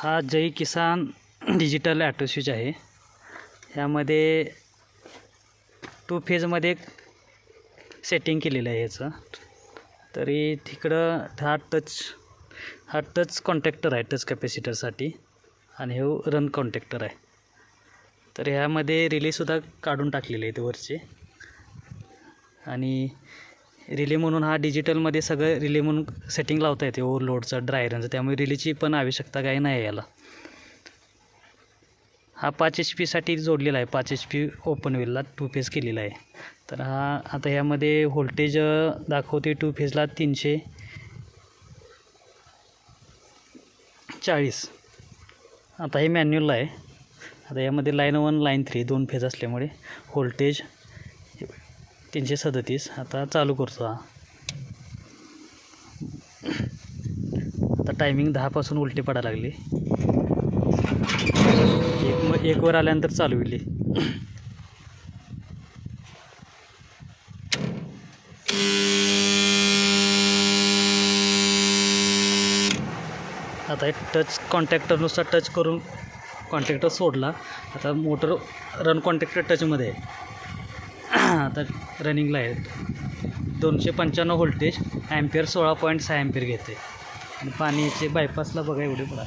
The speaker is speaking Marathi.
हा जय किसान डिजिटल ॲटो स्विच आहे. ह्यामध्ये 2 फेजमध्ये सेटिंग केलेलं आहे याचं. तरी तिकडं हा टच कॉन्टॅक्टर आहे टच कॅपॅसिटरसाठी आणि हे रन कॉन्टॅक्टर आहे. तर ह्यामध्ये रिलेसुद्धा काढून टाकलेले आहेत वरचे. आणि रिले म्हणून हा डिजिटलमध्ये सगळं रिले म्हणून सेटिंग लावता येते ओव्हरलोडचं ड्रायरनचं, त्यामुळे रिलेची पण आवश्यकता काही नाही आहे याला. हा 5 HP जोडलेला आहे. 5 HP ओपन व्हीलला 2 फेज केलेला आहे. तर हा आता ह्यामध्ये व्होल्टेज दाखवते 2 फेजला 340. आता हे मॅन्युअल आहे. आता यामध्ये लाईन 1 लाईन 3 2 फेज असल्यामुळे व्होल्टेज 337. आता चालू करतो हा. आता टायमिंग 10 पासून उलटी पडायला लागली. एक वर आल्यानंतर चालू होईल. आता हे टच कॉन्टॅक्टरनुसार टच करून कॉन्टॅक्टर सोडला. आता मोटर रन कॉन्टॅक्टर टचमध्ये आहे. आता रनिंगला आहे. 295 व्होल्टेज ॲम्पियर 16.6 ॲम्पियर घेते. आणि पाणी याचे बायपासला बघा एवढे पडा.